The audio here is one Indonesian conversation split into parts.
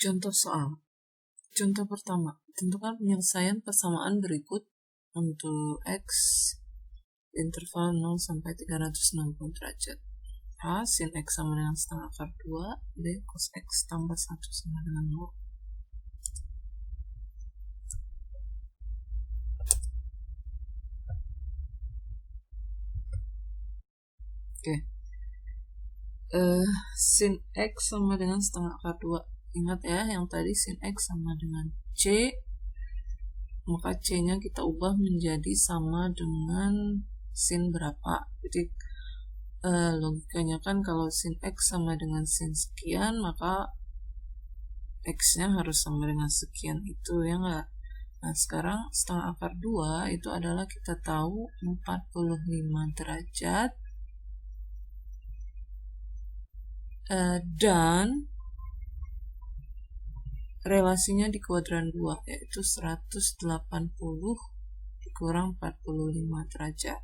Contoh soal. Contoh pertama, tentukan penyelesaian persamaan berikut untuk X interval 0 sampai 360 derajat. A, sin X sama dengan setengah akar 2, B, cos X tambah 1 sama dengan 0. Oke. Sin X sama dengan setengah akar 2. Ingat ya, yang tadi sin X sama dengan C, maka C-nya kita ubah menjadi sama dengan sin berapa. Jadi logikanya kan kalau sin X sama dengan sin sekian, maka X-nya harus sama dengan sekian itu, ya enggak? Nah, sekarang setengah akar 2 itu adalah kita tahu 45 derajat. Dan relasinya di kuadran 2, yaitu 180 dikurang 45 derajat.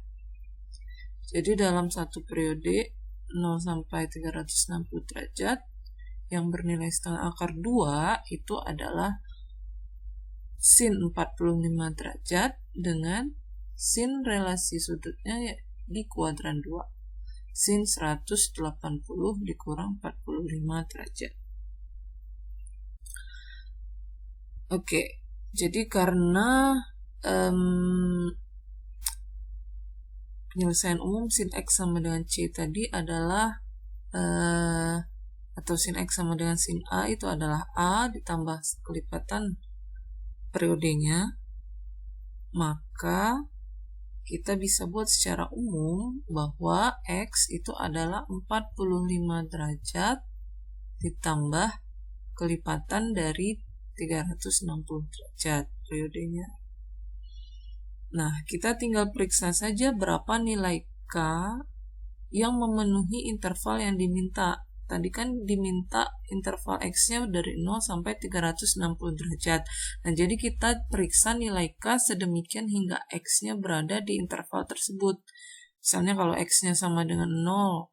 Jadi dalam satu periode 0 sampai 360 derajat yang bernilai setengah akar 2 itu adalah sin 45 derajat dengan sin relasi sudutnya di kuadran 2. Sin 180 dikurang 45 derajat. Oke, jadi karena penyelesaian umum sin X sama dengan C tadi adalah atau sin X sama dengan sin A itu adalah A ditambah kelipatan periodenya, maka kita bisa buat secara umum bahwa X itu adalah 45 derajat ditambah kelipatan dari 360 derajat periodenya. Nah, kita tinggal periksa saja berapa nilai K yang memenuhi interval yang diminta. Tadi kan diminta interval X-nya dari 0 sampai 360 derajat. Nah, jadi kita periksa nilai K sedemikian hingga X-nya berada di interval tersebut. Misalnya kalau X-nya sama dengan 0,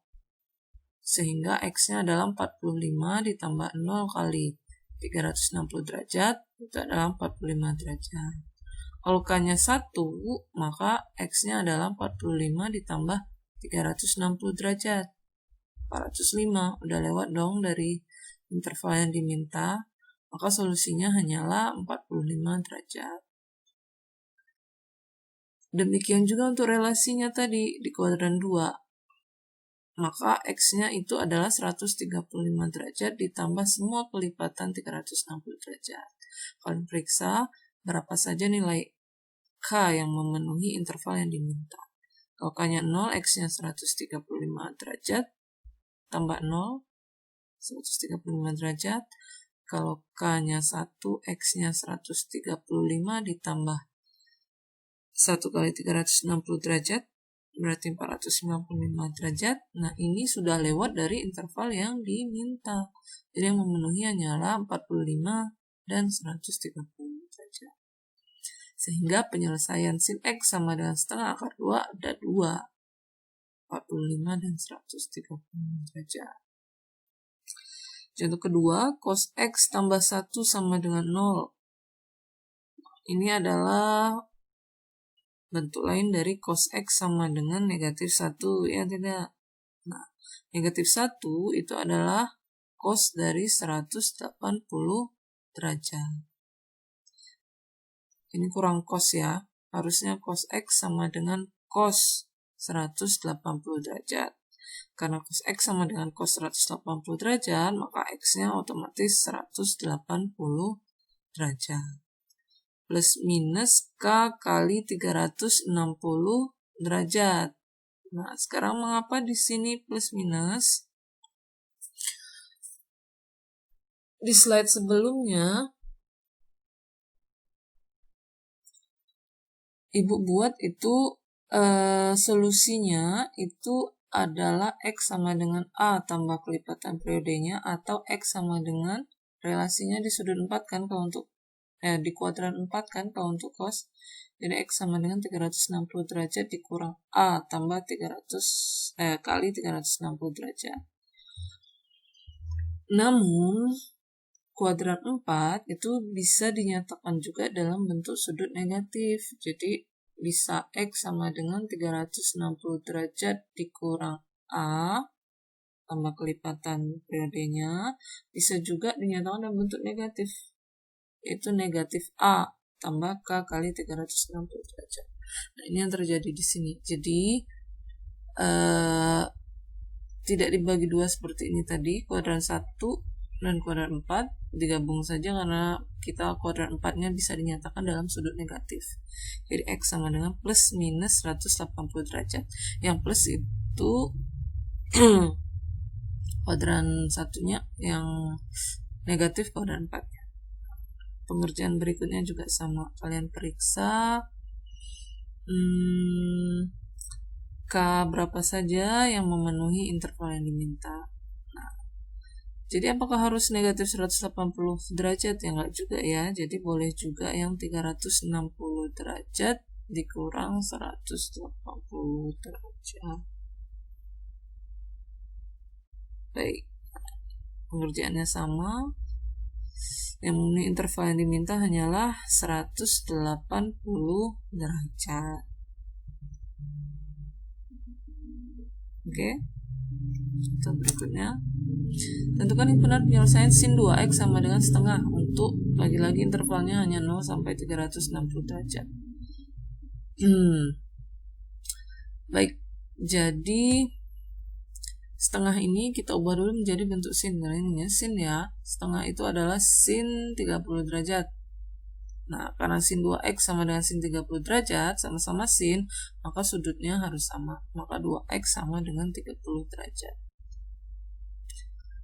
sehingga X-nya adalah 45 ditambah 0 kali 360 derajat, itu adalah 45 derajat. Kalau K-nya 1, maka X-nya adalah 45 ditambah 360 derajat. 405, udah lewat dong dari interval yang diminta, maka solusinya hanyalah 45 derajat. Demikian juga untuk relasinya tadi di kuadran 2. Maka X-nya itu adalah 135 derajat ditambah semua kelipatan 360 derajat. Kalian periksa berapa saja nilai K yang memenuhi interval yang diminta. Kalau K-nya 0, X-nya 135 derajat, tambah 0, 135 derajat. Kalau K-nya 1, X-nya 135 ditambah 1 kali 360 derajat, berarti 455 derajat. Nah, ini sudah lewat dari interval yang diminta. Jadi yang memenuhi hanyalah 45 dan 130 derajat. Sehingga penyelesaian sin X sama dengan setengah akar 2 ada 2. 45 dan 130 derajat. Contoh kedua, cos X tambah 1 sama dengan 0. Ini adalah bentuk lain dari cos X sama dengan negatif 1, ya tidak? Nah, negatif 1 itu adalah cos dari 180 derajat. Ini kurang cos ya. Harusnya cos X sama dengan cos 180 derajat. Karena cos X sama dengan cos 180 derajat, maka X-nya otomatis 180 derajat. Plus minus K kali 360 derajat. Nah, sekarang mengapa di sini plus minus? Di slide sebelumnya, Ibu buat itu solusinya itu adalah X sama dengan A tambah kelipatan periodenya, atau X sama dengan relasinya di sudut 4 kan kalau untuk di kuadran 4 kan kalau untuk cos. Jadi X sama dengan 360 derajat dikurang A tambah 300 kali 360 derajat. Namun kuadran 4 itu bisa dinyatakan juga dalam bentuk sudut negatif. Jadi bisa X sama dengan 360 derajat dikurang A tambah kelipatan periodenya. Bisa juga dinyatakan dalam bentuk negatif, yaitu negatif A tambah K kali 360 derajat. Nah, ini yang terjadi di sini. Jadi tidak dibagi dua seperti ini tadi, kuadran 1 dan kuadran 4 digabung saja karena kita kuadran 4-nya bisa dinyatakan dalam sudut negatif. Jadi X sama dengan plus minus 180 derajat. Yang plus itu kuadran 1-nya, yang negatif kuadran 4-nya. Pengerjaan berikutnya juga sama. Kalian periksa K berapa saja yang memenuhi interval yang diminta. Nah, jadi apakah harus negatif 180 derajat? Ya enggak juga ya. Jadi boleh juga yang 360 derajat dikurang 180 derajat. Baik, pengerjaannya sama. Yang memenuhi interval yang diminta hanyalah 180 derajat. Oke. Contoh berikutnya. Tentukan himpunan penyelesaian sin 2x sama dengan setengah untuk lagi-lagi intervalnya hanya 0 sampai 360 derajat. Baik, jadi setengah ini kita ubah dulu menjadi bentuk sin. Karena ini sin ya. Setengah itu adalah sin 30 derajat. Nah, karena sin 2x sama dengan sin 30 derajat, sama-sama sin, maka sudutnya harus sama. Maka 2x sama dengan 30 derajat.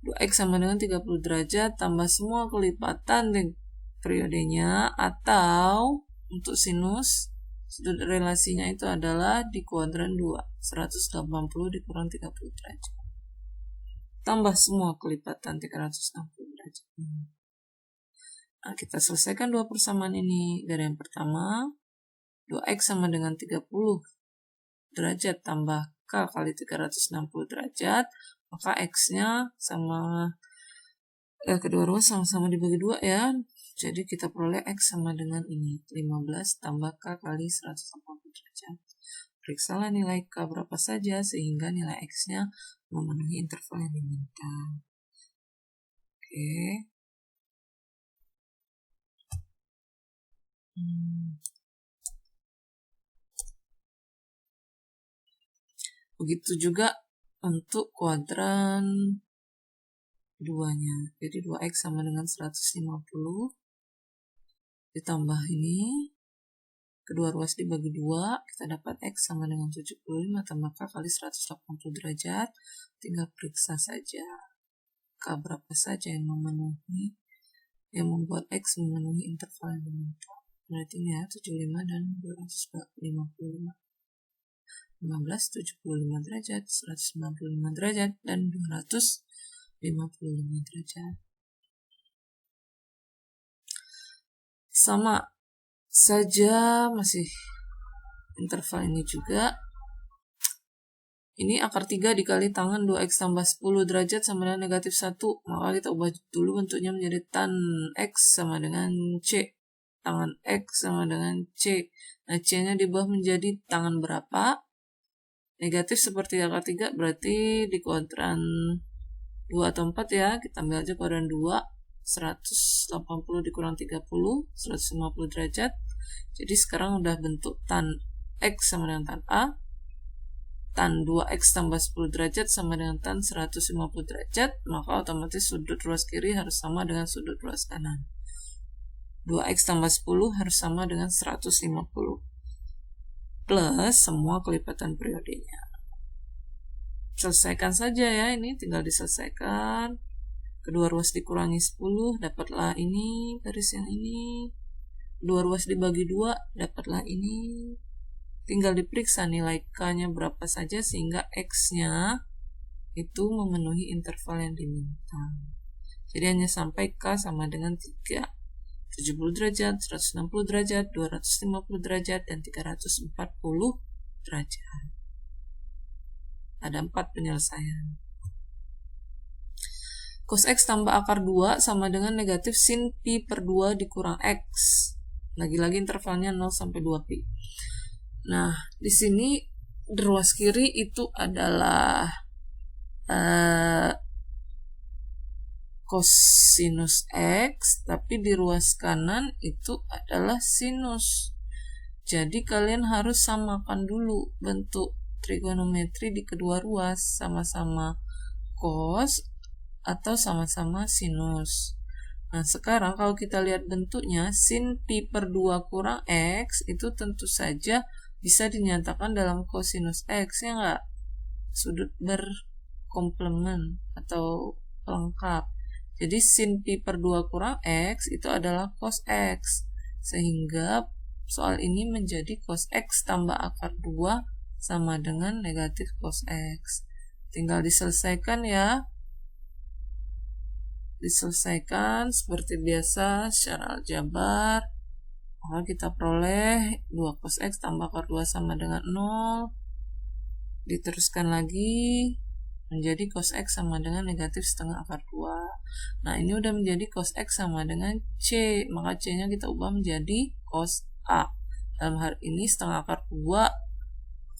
2x sama dengan 30 derajat tambah semua kelipatan periodenya, atau untuk sinus, sudut relasinya itu adalah di kuadran 2, 180 dikurang 30 derajat. Tambah semua kelipatan 360 derajat. Nah, kita selesaikan dua persamaan ini. Dari yang pertama, 2x sama dengan 30 derajat tambah K kali 360 derajat, maka X-nya sama, kedua ruas sama-sama dibagi 2 ya. Jadi kita peroleh X sama dengan ini, 15 tambah K kali 180 derajat. Periksalah nilai K berapa saja sehingga nilai X-nya memenuhi interval yang diminta. Oke. Begitu juga untuk kuadran 2-nya. Jadi 2x sama dengan 150 ditambah ini, kedua ruas dibagi 2, kita dapat X sama dengan 75 tambah K kali 180 derajat. Tinggal periksa saja K berapa saja yang memenuhi, yang membuat X memenuhi interval yang diminta. Berarti ini ya, 75 dan 255. 15, 75 derajat, 195 derajat, dan 255 derajat. Sama saja masih interval ini juga. Ini akar 3 dikali tangan 2x tambah 10 derajat sama dengan negatif 1. Maka kita ubah dulu bentuknya menjadi tan x sama dengan C. Tangan x sama dengan C. Nah, C-nya diubah menjadi tangan berapa? Negatif seperti akar 3, berarti di kuadran 2 atau 4 ya. Kita ambil aja kuadran 2. 180 dikurang 30, 150 derajat. Jadi sekarang udah bentuk tan X sama dengan tan A. Tan 2X tambah 10 derajat sama dengan tan 150 derajat. Maka otomatis sudut ruas kiri harus sama dengan sudut ruas kanan. 2X tambah 10 harus sama dengan 150. Plus semua kelipatan periodenya. Selesaikan saja ya, ini tinggal diselesaikan. Kedua ruas dikurangi 10, dapatlah ini, garis yang ini. Dua ruas dibagi 2, dapatlah ini. Tinggal diperiksa nilai K-nya berapa saja sehingga X-nya itu memenuhi interval yang diminta. Jadi hanya sampai K sama dengan 3. 70 derajat, 160 derajat, 250 derajat, dan 340 derajat. Ada 4 penyelesaian. cos X tambah akar 2 sama dengan negatif sin pi per 2 dikurang X. Lagi-lagi intervalnya 0 sampai 2 pi. Nah, di sini di ruas kiri itu adalah cosinus X, tapi di ruas kanan itu adalah sinus. Jadi kalian harus samakan dulu bentuk trigonometri di kedua ruas, sama-sama cos atau sama-sama sinus. Nah, sekarang kalau kita lihat bentuknya, sin pi per 2 kurang X itu tentu saja bisa dinyatakan dalam cosinus X, ya nggak? Sudut berkomplement atau pelengkap. Jadi sin pi per 2 kurang X itu adalah cos X. Sehingga soal ini menjadi cos X tambah akar 2 sama dengan negatif cos X. Tinggal diselesaikan ya. Diselesaikan seperti biasa secara aljabar. Maka kita peroleh 2 cos X tambah akar 2 sama dengan 0. Diteruskan lagi menjadi cos X sama dengan negatif setengah akar 2. Nah, ini udah menjadi cos X sama dengan C. Maka C-nya kita ubah menjadi cos A. Dalam hal ini setengah akar 2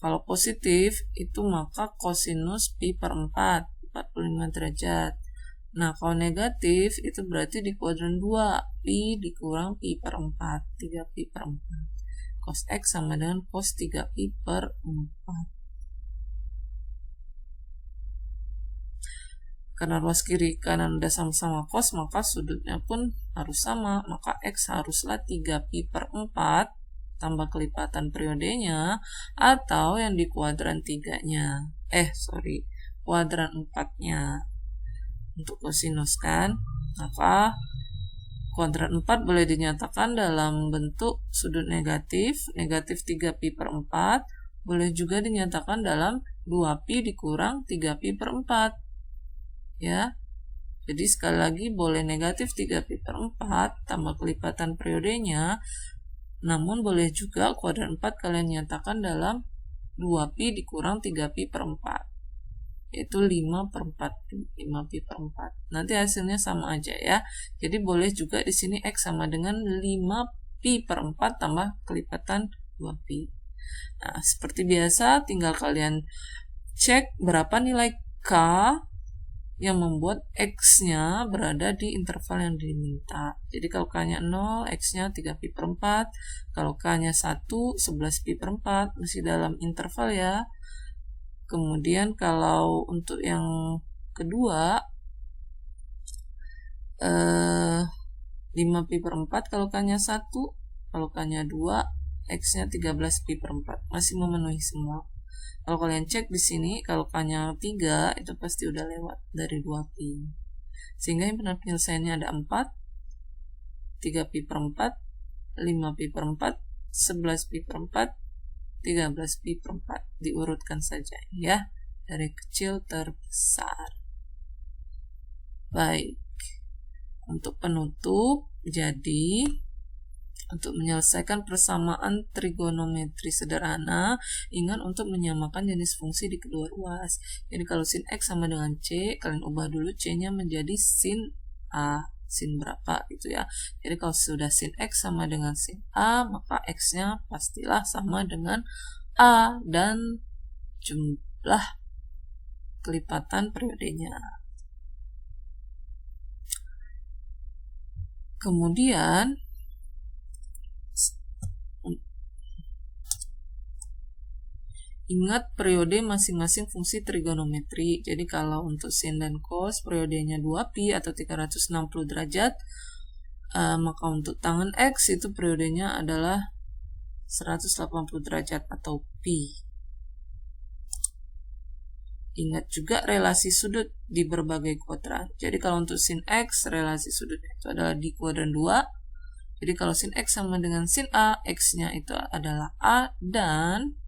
kalau positif itu maka cosinus pi per 4, 45 derajat. Nah, kalau negatif itu berarti di kuadran 2, pi dikurang pi per 4, 3 pi per 4. Cos X sama dengan cos 3 pi per 4. Karena ruas kiri kanan udah sama-sama cos, maka sudutnya pun harus sama. Maka X haruslah 3 pi per 4 tambah kelipatan periodenya, atau yang di kuadran 3-nya. Kuadran 4-nya. Untuk kosinus kan, maka kuadran 4 boleh dinyatakan dalam bentuk sudut negatif 3 pi per 4, boleh juga dinyatakan dalam 2 pi dikurang 3 pi per 4. Ya, jadi sekali lagi boleh negatif 3 pi per 4 tambah kelipatan periodenya, namun boleh juga kuadran 4 kalian nyatakan dalam 2 pi dikurang 3 pi per 4, yaitu 5 per 4 pi, 5 pi per 4. Nanti hasilnya sama aja ya. Jadi boleh juga di sini X sama dengan 5 pi per 4 tambah kelipatan 2 pi. Nah, seperti biasa tinggal kalian cek berapa nilai K yang membuat X-nya berada di interval yang diminta. Jadi kalau K-nya 0, X-nya 3 pi per 4. Kalau K-nya 1, 11 pi per 4. Masih dalam interval ya. Kemudian kalau untuk yang kedua, 5 pi per 4 kalau K-nya 1. Kalau K-nya 2, X-nya 13 pi per 4. Masih memenuhi semua. Kalau kalian cek di sini, kalau K-nya 3, itu pasti udah lewat dari 2 pi. Sehingga yang penyelesaiannya ada 4, 3 pi per 4, 5 pi per 4, 11 pi per 4, 13 pi per 4. Diurutkan saja ya, dari kecil terbesar. Baik. Untuk penutup, jadi untuk menyelesaikan persamaan trigonometri sederhana, ingat untuk menyamakan jenis fungsi di kedua ruas. Jadi kalau sin X sama dengan C, kalian ubah dulu C-nya menjadi sin A. Sin berapa gitu ya. Jadi kalau sudah sin X sama dengan sin A, maka X-nya pastilah sama dengan A dan jumlah kelipatan periodenya. Kemudian ingat periode masing-masing fungsi trigonometri. Jadi kalau untuk sin dan cos periodenya 2 pi atau 360 derajat, maka untuk tangen X itu periodenya adalah 180 derajat atau pi. Ingat juga relasi sudut di berbagai kuadran. Jadi kalau untuk sin X, relasi sudutnya itu adalah di kuadran 2. Jadi kalau sin X sama dengan sin A, X-nya itu adalah A dan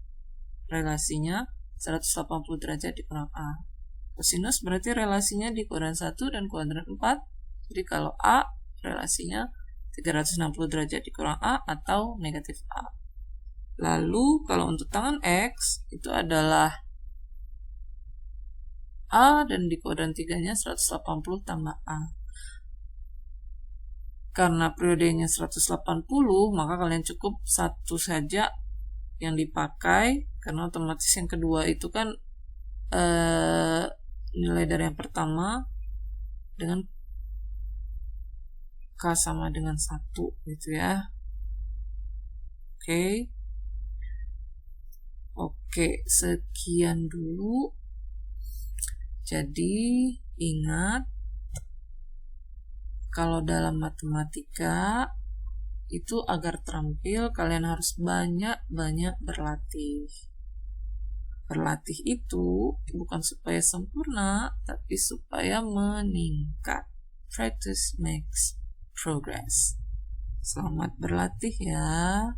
relasinya 180 derajat dikurang A. Kosinus berarti relasinya di kuadran 1 dan kuadran 4. Jadi kalau A, relasinya 360 derajat dikurang A atau negatif A. Lalu kalau untuk tangen X, itu adalah A, dan di kuadran 3-nya 180 tambah A. Karena periodenya 180, maka kalian cukup satu saja yang dipakai, karena otomatis yang kedua itu kan nilai dari yang pertama dengan K sama dengan 1 gitu ya. Oke, sekian dulu. Jadi ingat, kalau dalam matematika itu agar terampil kalian harus banyak-banyak berlatih. Berlatih itu bukan supaya sempurna, tapi supaya meningkat. Practice makes progress. Selamat berlatih ya.